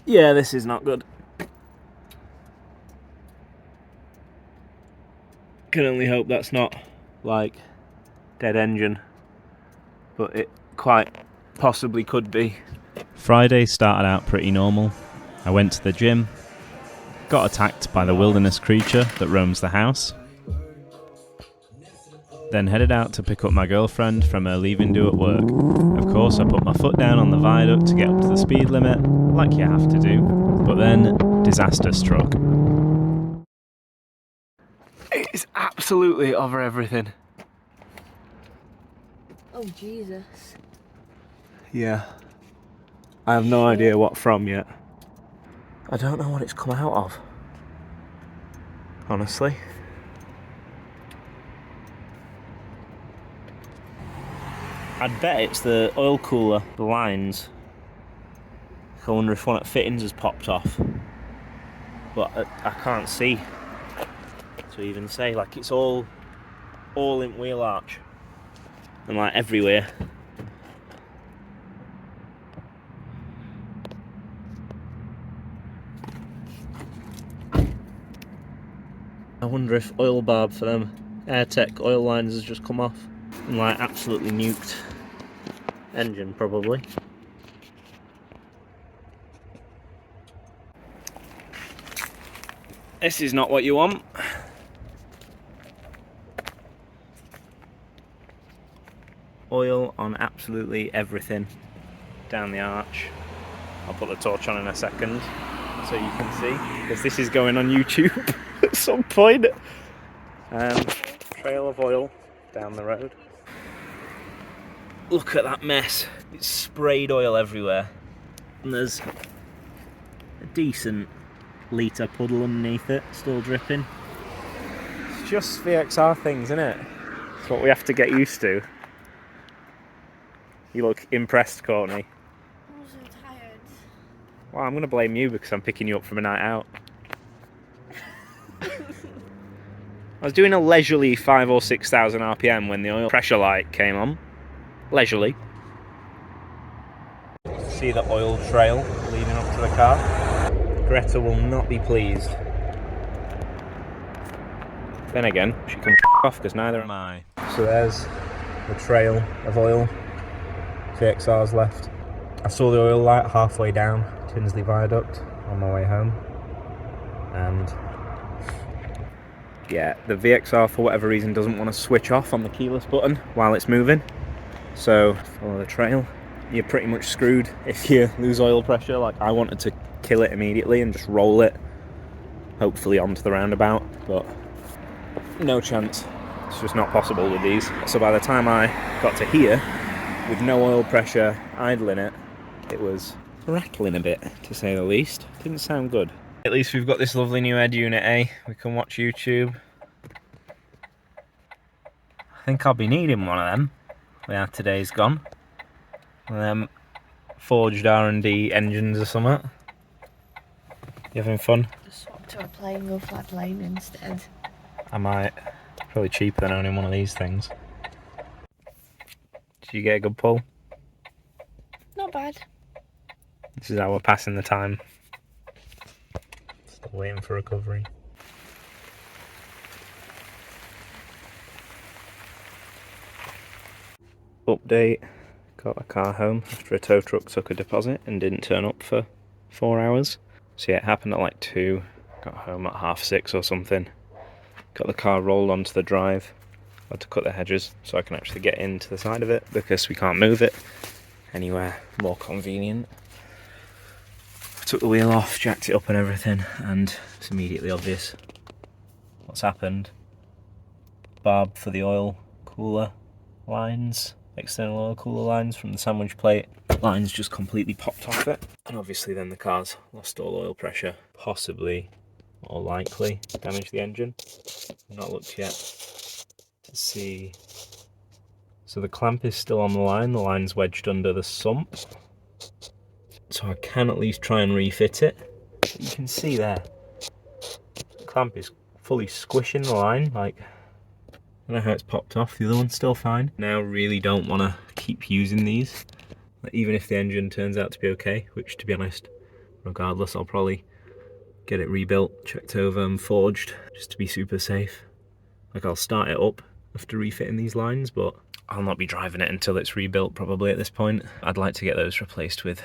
Yeah, this is not good. Can only hope that's not like dead engine, but it quite possibly could be. Friday started out pretty normal. I went to the gym, got attacked by the wilderness creature that roams the house, then headed out to pick up my girlfriend from her leaving do at work. Of course, I put my foot down on the viaduct to get up to the speed limit, like you have to do, but then disaster struck. It's absolutely over everything. Oh, Jesus. Yeah. I have no idea what from yet. I don't know what it's come out of. Honestly. I'd bet it's the oil cooler, the lines. I wonder if one of the fittings has popped off. But I can't see to even say. Like, it's all in wheel arch. And like everywhere. I wonder if oil barb for them AirTech oil lines has just come off and like absolutely nuked engine probably. This is not what you want. Oil on absolutely everything down the arch. I'll put the torch on in a second so you can see, because this is going on YouTube at some point. Trail of oil down the road. Look at that mess. It's sprayed oil everywhere. And there's a decent litre puddle underneath it, still dripping. It's just VXR things, isn't it? It's what we have to get used to. You look impressed, Courtney. I'm so tired. Well, I'm going to blame you because I'm picking you up from a night out. I was doing a leisurely 5,000 or 6,000 RPM when the oil pressure light came on. Leisurely. See the oil trail leading up to the car? Greta will not be pleased. Then again, she can f off because neither am I. So there's the trail of oil. VXR's left. I saw the oil light halfway down Tinsley Viaduct on my way home. And yeah, the VXR for whatever reason doesn't want to switch off on the keyless button while it's moving. So follow the trail. You're pretty much screwed if you lose oil pressure. Like, I wanted to kill it immediately and just roll it, hopefully onto the roundabout, but no chance. It's just not possible with these. So by the time I got to here, with no oil pressure, idling it, it was rattling a bit, to say the least. Didn't sound good. At least we've got this lovely new head unit, eh? We can watch YouTube. I think I'll be needing one of them when today's gone. One of them forged R&D engines or something. You having fun? Just swap to a plane, go fly plane instead. I might. Probably cheaper than owning one of these things. Did you get a good pull? Not bad. This is how we're passing the time. Still waiting for recovery. Update. Got the car home after a tow truck took a deposit and didn't turn up for 4 hours. So yeah, it happened at like 2. Got home at 6:30 or something. Got the car rolled onto the drive. Had to cut the hedges so I can actually get into the side of it because we can't move it anywhere more convenient. I took the wheel off, jacked it up and everything, and it's immediately obvious what's happened. Barb for the oil cooler lines, external oil cooler lines from the sandwich plate. Lines just completely popped off it. And obviously then the car's lost all oil pressure, possibly, or likely, damaged the engine. I've not looked yet to see. So the clamp is still on the line's wedged under the sump. So I can at least try and refit it. But you can see there, the clamp is fully squishing the line, like, I don't know how it's popped off. The other one's still fine. Now really don't want to keep using these, even if the engine turns out to be okay, which to be honest, regardless, I'll probably get it rebuilt, checked over and forged, just to be super safe. Like, I'll start it up after refitting these lines, but I'll not be driving it until it's rebuilt probably at this point. I'd like to get those replaced with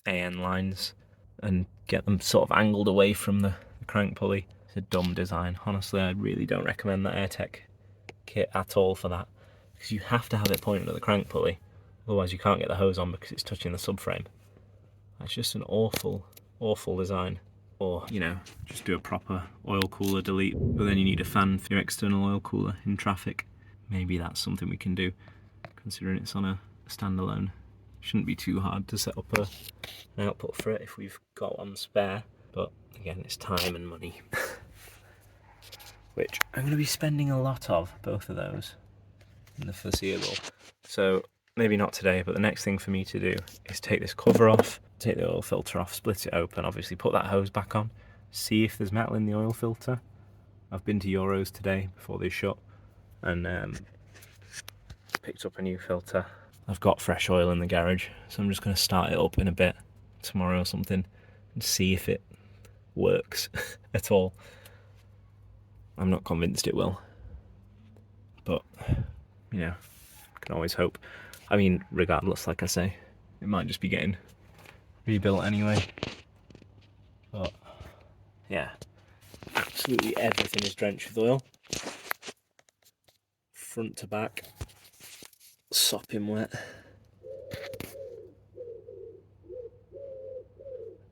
AN lines and get them sort of angled away from the crank pulley. It's a dumb design. Honestly, I really don't recommend that AirTech kit at all for that, because you have to have it pointed at the crank pulley, otherwise you can't get the hose on because it's touching the subframe. That's just an awful, awful design. Or, you know, just do a proper oil cooler delete, but then you need a fan for your external oil cooler in traffic. Maybe that's something we can do, considering it's on a standalone. Shouldn't be too hard to set up an output for it if we've got one spare, but again, it's time and money. Which I'm going to be spending a lot of, both of those, in the foreseeable. So maybe not today, but the next thing for me to do is take this cover off, take the oil filter off, split it open, obviously put that hose back on, see if there's metal in the oil filter. I've been to Euros today before they shut and picked up a new filter. I've got fresh oil in the garage, so I'm just going to start it up in a bit tomorrow or something and see if it works at all. I'm not convinced it will, but you know, can always hope. I mean, regardless, like I say, it might just be getting rebuilt anyway. But yeah, absolutely everything is drenched with oil, front to back, sopping wet.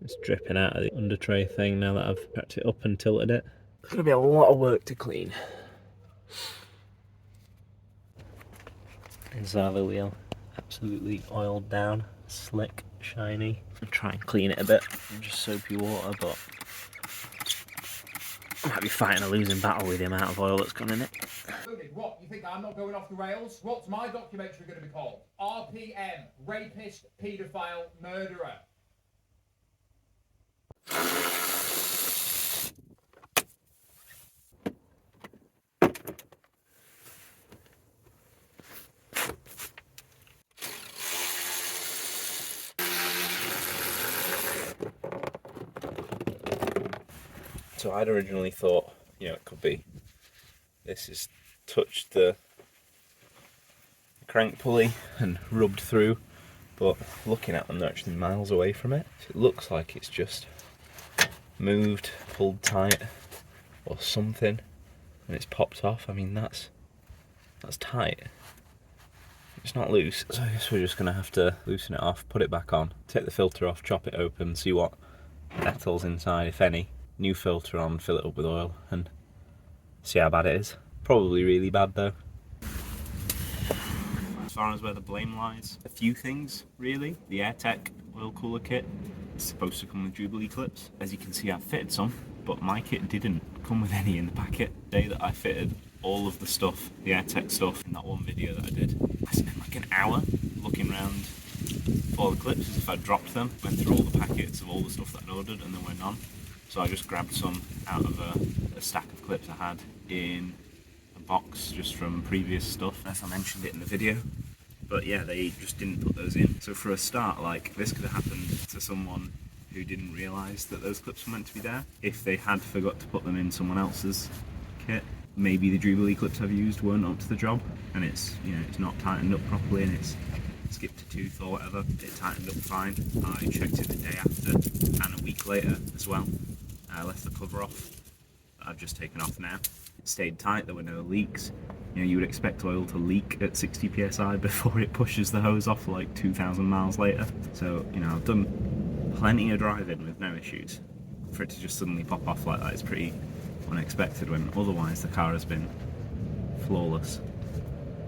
It's dripping out of the under tray thing now that I've packed it up and tilted it. It's gonna be a lot of work to clean. Inside the wheel, absolutely oiled down, slick, shiny. I'll try and clean it a bit in just soapy water, but I might be fighting a losing battle with the amount of oil that's gone in it. What, you think I'm not going off the rails? What's my documentary going to be called? RPM, Rapist, Paedophile, Murderer. So I'd originally thought, you know, it could be this has touched the crank pulley and rubbed through, but looking at them, they're actually miles away from it. So it looks like it's just moved, pulled tight or something, and it's popped off. I mean, that's tight. It's not loose, so I guess we're just gonna have to loosen it off, put it back on, take the filter off, chop it open, see what metal's inside, if any. New filter on, fill it up with oil, and see how bad it is. Probably really bad though. As far as where the blame lies, a few things really. The AirTech oil cooler kit is supposed to come with Jubilee clips. As you can see, I've fitted some, but my kit didn't come with any in the packet. The day that I fitted all of the stuff, the AirTech stuff, in that one video that I did, I spent like an hour looking around for all the clips as if I dropped them, went through all the packets of all the stuff that I'd ordered and there were none. So I just grabbed some out of a stack of clips I had in a box just from previous stuff, as I mentioned it in the video. But yeah, they just didn't put those in. So for a start, like, this could have happened to someone who didn't realise that those clips were meant to be there. If they had forgot to put them in someone else's kit, maybe the Jubilee clips I've used weren't up to the job, and it's, you know, it's not tightened up properly and it's skipped a tooth or whatever. It tightened up fine. I checked it the day after and a week later as well. I left the cover off that I've just taken off now. It stayed tight, there were no leaks. You know, you would expect oil to leak at 60 psi before it pushes the hose off like 2,000 miles later. So, you know, I've done plenty of driving with no issues. For it to just suddenly pop off like that is pretty unexpected when otherwise the car has been flawless.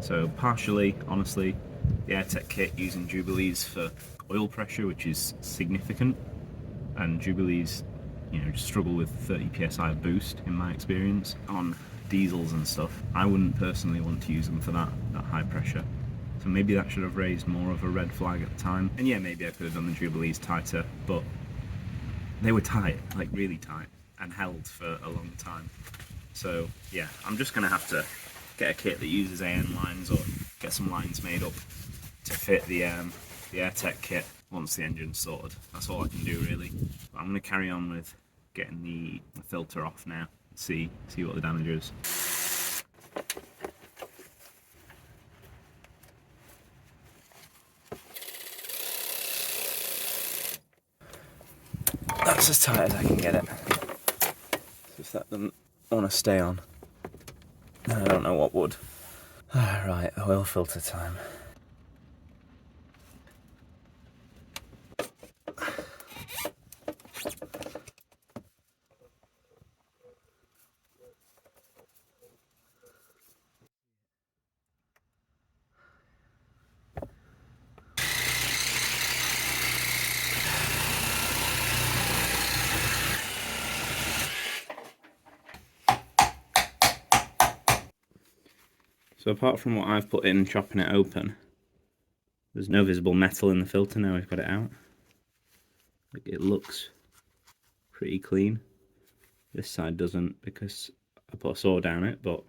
So partially, honestly, the AirTech kit using Jubilees for oil pressure, which is significant, and Jubilees, you know, just struggle with 30 psi boost in my experience on diesels and stuff. I wouldn't personally want to use them for that high pressure. So maybe that should have raised more of a red flag at the time. And yeah, maybe I could have done the Jubilees tighter, but they were tight, like really tight, and held for a long time. So yeah, I'm just gonna have to get a kit that uses AN lines or get some lines made up to fit the AirTech kit once the engine's sorted. That's all I can do really. But I'm going to carry on with getting the filter off now, see what the damage is. That's as tight as I can get it. So if that doesn't want to stay on, then I don't know what would. Right, oil filter time. So apart from what I've put in chopping it open, there's no visible metal in the filter now we've got it out. Like, it looks pretty clean. This side doesn't because I put a saw down it, but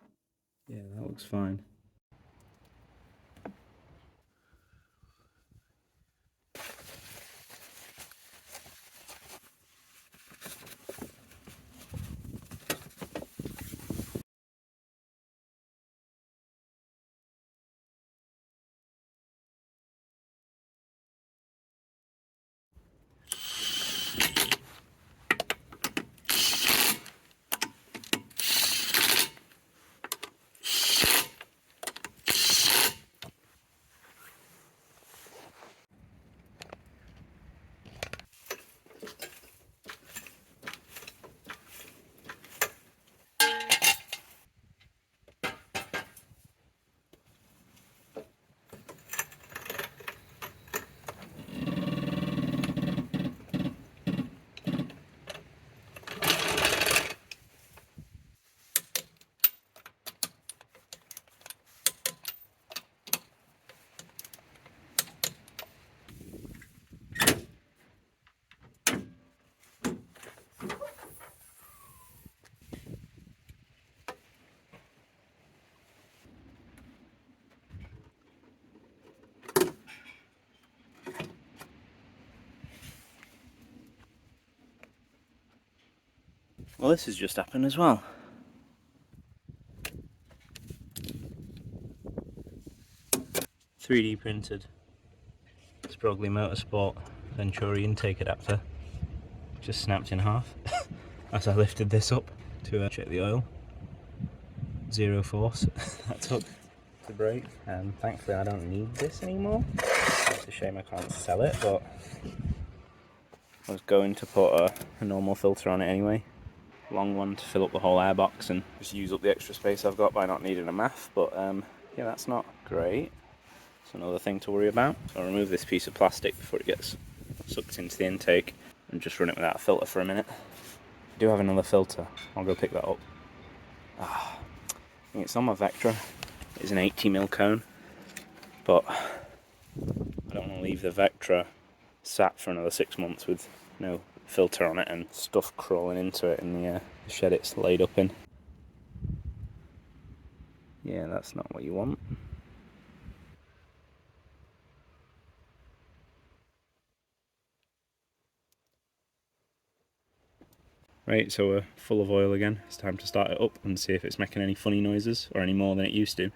yeah, that looks fine. Well, this has just happened as well. .3D printed Sprogly Motorsport Venturi intake adapter just snapped in half as I lifted this up to check the oil. Zero force that took to break, and thankfully I don't need this anymore. It's a shame I can't sell it, but I was going to put a normal filter on it anyway. Long one to fill up the whole airbox and just use up the extra space I've got by not needing a MAF, but yeah, that's not great. It's another thing to worry about. So I'll remove this piece of plastic before it gets sucked into the intake and just run it without a filter for a minute. I do have another filter, I'll go pick that up. I think it's on my Vectra. It's an 80mm cone, but I don't want to leave the Vectra sat for another 6 months with no filter on it and stuff crawling into it in the shed it's laid up in. Yeah, that's not what you want. Right, so we're full of oil again. It's time to start it up and see if it's making any funny noises or any more than it used to.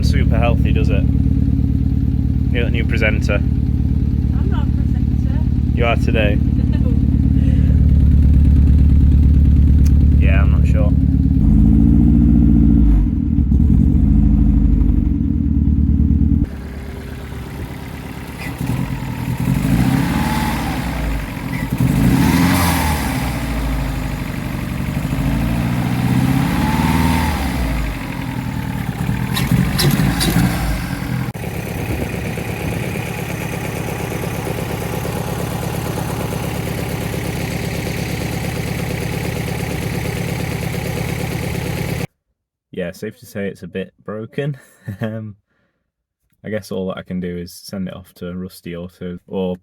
Super healthy, does it? You're the new presenter. I'm not a presenter. You are today. Yeah, I'm not sure. yeah, safe to say it's a bit broken. I guess all that I can do is send it off to Rusty Auto, or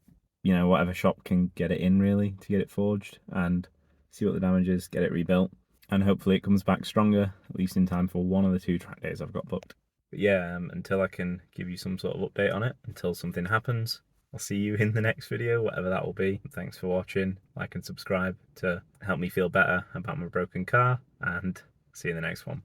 you know, whatever shop can get it in really to get it forged, and see what the damage is, get it rebuilt, and hopefully it comes back stronger, at least in time for one of the 2 track days I've got booked. But yeah, until I can give you some sort of update on it, until something happens, I'll see you in the next video, whatever that will be. Thanks for watching, like and subscribe to help me feel better about my broken car, and see you in the next one.